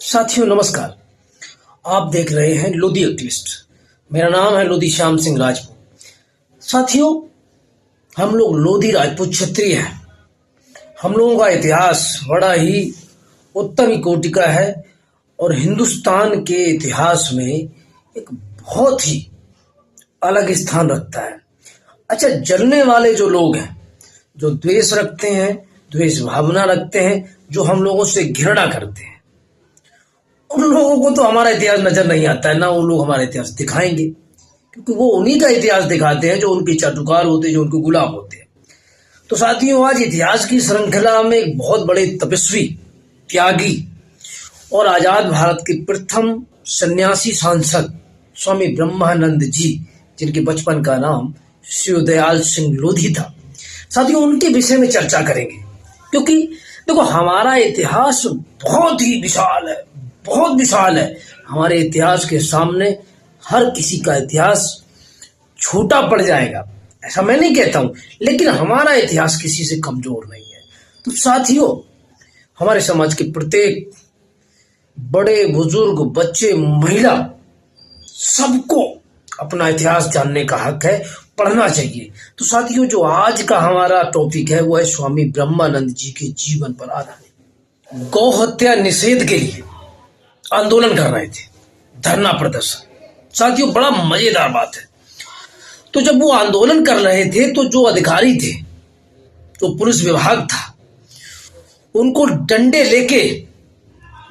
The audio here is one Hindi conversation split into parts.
साथियों नमस्कार। आप देख रहे हैं लोधी एक्टिविस्ट। मेरा नाम है लोधी श्याम सिंह राजपूत। साथियों, हम लोग लोधी राजपूत क्षत्रिय हैं। हम लोगों का इतिहास बड़ा ही उत्तम कोटि का है और हिंदुस्तान के इतिहास में एक बहुत ही अलग स्थान रखता है। अच्छा, जलने वाले जो लोग हैं, जो द्वेष रखते हैं, द्वेष भावना रखते हैं, जो हम लोगों से घृणा करते हैं, उन लोगों को तो हमारा इतिहास नजर नहीं आता है, ना वो लोग हमारा इतिहास दिखाएंगे, क्योंकि वो उन्हीं का इतिहास दिखाते हैं जो उनके चाटुकार होते हैं, जो उनके गुलाम होते हैं। तो साथियों, आज इतिहास की श्रृंखला में एक बहुत बड़े तपस्वी, त्यागी और आजाद भारत के प्रथम सन्यासी सांसद स्वामी ब्रह्मानंद जी, जिनके बचपन का नाम शिवदयाल सिंह लोधी था, साथियों उनके विषय में चर्चा करेंगे। क्योंकि देखो, हमारा इतिहास बहुत ही विशाल है, बहुत विशाल है। हमारे इतिहास के सामने हर किसी का इतिहास छोटा पड़ जाएगा, ऐसा मैं नहीं कहता हूं, लेकिन हमारा इतिहास किसी से कमजोर नहीं है। तो साथियों, हमारे समाज के प्रत्येक बड़े बुजुर्ग, बच्चे, महिला, सबको अपना इतिहास जानने का हक है, पढ़ना चाहिए। तो साथियों, जो आज का हमारा टॉपिक है वो है स्वामी ब्रह्मानंद जी के जीवन पर आधारित। गौ हत्या निषेध के लिए आंदोलन कर रहे थे, धरना प्रदर्शन। साथियों, बड़ा मजेदार बात है। तो जब वो आंदोलन कर रहे थे तो जो अधिकारी थे, जो पुलिस विभाग था, उनको डंडे लेके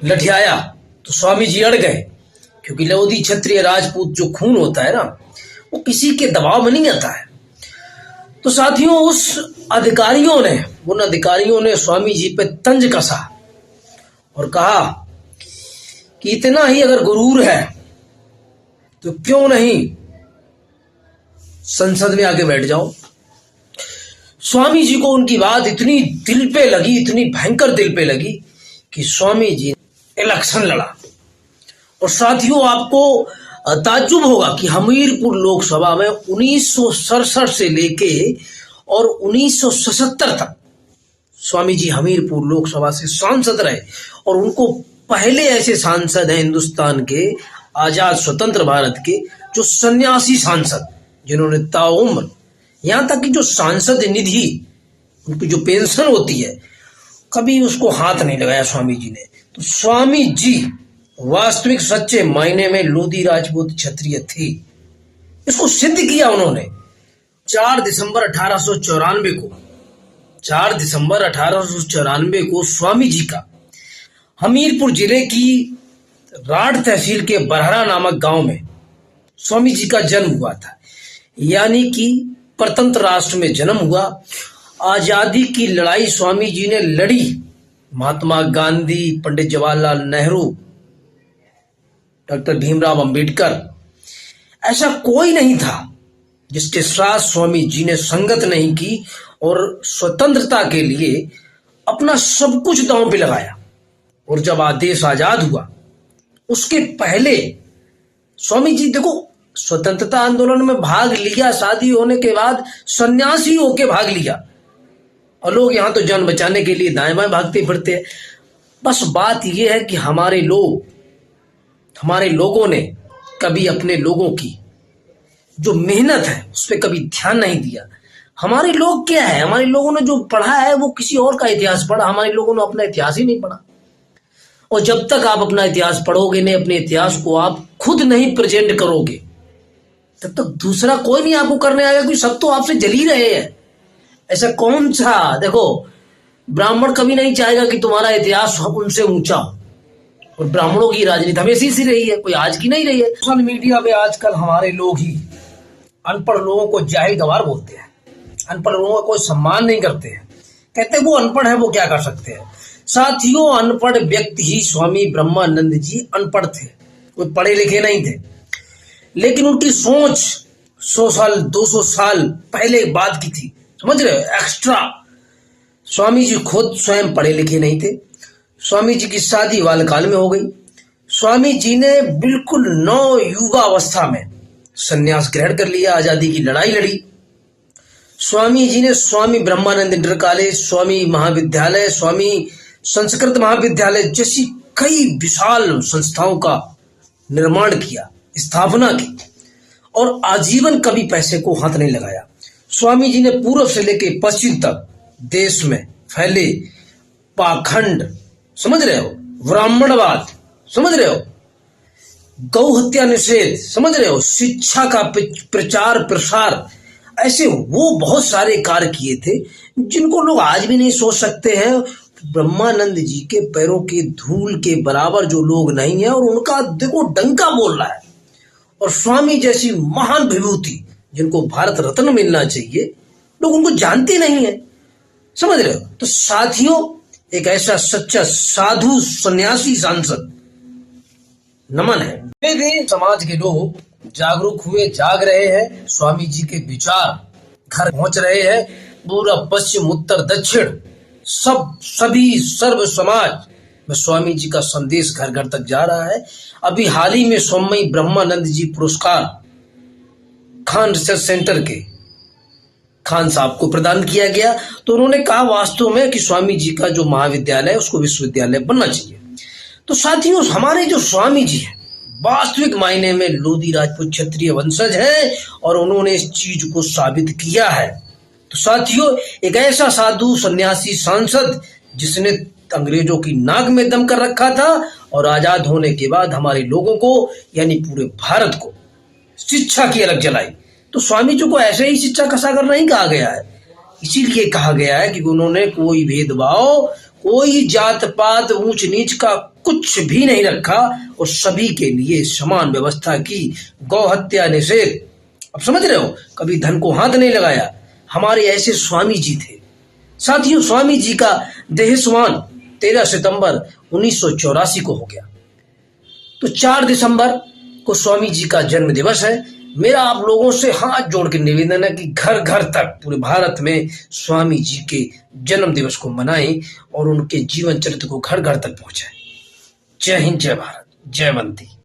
लठियाया तो स्वामी जी अड़ गए। क्योंकि लोधी क्षत्रिय राजपूत जो खून होता है ना, वो किसी के दबाव में नहीं आता है। तो साथियों, उन अधिकारियों ने स्वामी जी पे तंज कसा और कहा कि इतना ही अगर गुरूर है तो क्यों नहीं संसद में आके बैठ जाओ। स्वामी जी को उनकी बात इतनी दिल पे लगी, इतनी भयंकर दिल पे लगी कि स्वामी जी ने इलेक्शन लड़ा। और साथियों, आपको ताज्जुब होगा कि हमीरपुर लोकसभा में 1967 से लेके और 1977 तक स्वामी जी हमीरपुर लोकसभा से सांसद रहे। और उनको पहले ऐसे सांसद हैं हिंदुस्तान के, आजाद स्वतंत्र भारत के, जो सन्यासी सांसद, जिन्होंने ताउम्र, यहां तक कि जो सांसद निधि, उनकी जो पेंशन होती है, कभी उसको हाथ नहीं लगाया स्वामी जी ने। तो स्वामी जी वास्तविक सच्चे मायने में लोधी राजपूत क्षत्रिय थे। इसको सिद्ध किया उन्होंने 4 दिसंबर 1894 को स्वामी जी का हमीरपुर जिले की राठ तहसील के बरहरा नामक गांव में स्वामी जी का जन्म हुआ था। यानी कि परतंत्र राष्ट्र में जन्म हुआ। आजादी की लड़ाई स्वामी जी ने लड़ी। महात्मा गांधी, पंडित जवाहरलाल नेहरू, डॉक्टर भीमराव अंबेडकर, ऐसा कोई नहीं था जिसके साथ स्वामी जी ने संगत नहीं की और स्वतंत्रता के लिए अपना सब कुछ दांव पे लगाया। और जब देश आजाद हुआ, उसके पहले स्वामी जी, देखो, स्वतंत्रता आंदोलन में भाग लिया, शादी होने के बाद सन्यासी होके भाग लिया, और लोग यहां तो जान बचाने के लिए दाएं बाएं भागते फिरते हैं। बस बात यह है कि हमारे लोगों ने कभी अपने लोगों की जो मेहनत है उस पर कभी ध्यान नहीं दिया। हमारे लोग क्या है, हमारे लोगों ने जो पढ़ा है वो किसी और का इतिहास पढ़ा, हमारे लोगों ने अपना इतिहास ही नहीं पढ़ा। और जब तक आप अपना इतिहास पढ़ोगे नहीं, अपने इतिहास को आप खुद नहीं प्रेजेंट करोगे, तब तक दूसरा कोई नहीं आपको करने आएगा, क्योंकि सब तो आपसे जल ही रहे हैं। ऐसा कौन सा, देखो, ब्राह्मण कभी नहीं चाहेगा कि तुम्हारा इतिहास उनसे ऊंचा हो। और ब्राह्मणों की राजनीति हमेशा से रही है, कोई आज की नहीं रही है। सोशल मीडिया पे आजकल हमारे लोग ही अनपढ़ लोगों को जाहिल गवार बोलते हैं, अनपढ़ लोगों का कोई सम्मान नहीं करते हैं, कहते वो अनपढ़ है, वो क्या कर सकते हैं। साथियों, अनपढ़ व्यक्ति ही स्वामी ब्रह्मानंद जी अनपढ़ थे, कोई पढ़े लिखे नहीं थे। लेकिन उनकी सोच 100 साल 200 साल पहले बात की थी, समझ रहे हो, एक्स्ट्रा। स्वामी जी खुद स्वयं पढ़े लिखे नहीं थे। स्वामी जी की शादी बालकाल में हो गई। स्वामी जी ने बिल्कुल नौ युवावस्था में संन्यास ग्रहण कर लिया, आजादी की लड़ाई लड़ी। स्वामी जी ने स्वामी ब्रह्मानंद इंटर कॉलेज, स्वामी महाविद्यालय, स्वामी संस्कृत महाविद्यालय जैसी कई विशाल संस्थाओं का निर्माण किया, स्थापना की और आजीवन कभी पैसे को हाथ नहीं लगाया। स्वामी जी ने पूर्व से लेकर पश्चिम तक देश में फैले पाखंड, समझ रहे हो, ब्राह्मणवाद, समझ रहे हो, गौ हत्या निषेध, समझ रहे हो, शिक्षा का प्रचार प्रसार, ऐसे वो बहुत सारे कार्य किए थे जिनको लोग आज भी नहीं सोच सकते हैं। ब्रह्मानंद जी के पैरों के धूल के बराबर जो लोग नहीं है और उनका देखो डंका बोल रहा है। और स्वामी जैसी महान विभूति जिनको भारत रत्न मिलना चाहिए, लोग उनको जानते नहीं है, समझ रहे हो। तो साथियों, एक ऐसा सच्चा साधु सन्यासी सांसद नमन है। धीरे समाज के लोग जागरूक हुए, जाग रहे हैं, स्वामी जी के विचार घर पहुंच रहे हैं। पूरा पश्चिम उत्तर दक्षिण सभी सर्व समाज में स्वामी जी का संदेश घर घर तक जा रहा है। अभी हाल ही में स्वामी ब्रह्मानंद जी पुरस्कार खान रिसर्च सेंटर के खान साहब को प्रदान किया गया। तो उन्होंने कहा वास्तव में कि स्वामी जी का जो महाविद्यालय है उसको विश्वविद्यालय बनना चाहिए। तो साथियों, हमारे जो स्वामी जी हैं वास्तविक मायने में लोधी राजपूत क्षत्रिय वंशज है और उन्होंने इस चीज को साबित किया है। तो साथियों, एक ऐसा साधु सन्यासी सांसद जिसने अंग्रेजों की नाक में दम कर रखा था और आजाद होने के बाद हमारे लोगों को यानी पूरे भारत को शिक्षा की अलग जलाई। तो स्वामी जी को ऐसे ही शिक्षा का सागर नहीं कहा गया है, इसीलिए कहा गया है कि उन्होंने कोई भेदभाव, कोई जात पात, ऊंच नीच का कुछ भी नहीं रखा और सभी के लिए समान व्यवस्था की। गौ हत्या निषेध, अब समझ रहे हो, कभी धन को हाथ नहीं लगाया। हमारे ऐसे स्वामी जी थे। साथियों, स्वामी जी का देहस्वान 13 सितंबर 1984 को हो गया। तो 4 दिसंबर को स्वामी जी का जन्म दिवस है। मेरा आप लोगों से हाथ जोड़ के निवेदन है कि घर घर तक पूरे भारत में स्वामी जी के जन्म दिवस को मनाएं और उनके जीवन चरित्र को घर घर तक पहुंचाएं। जय हिंद, जय भारत, जय वंदे।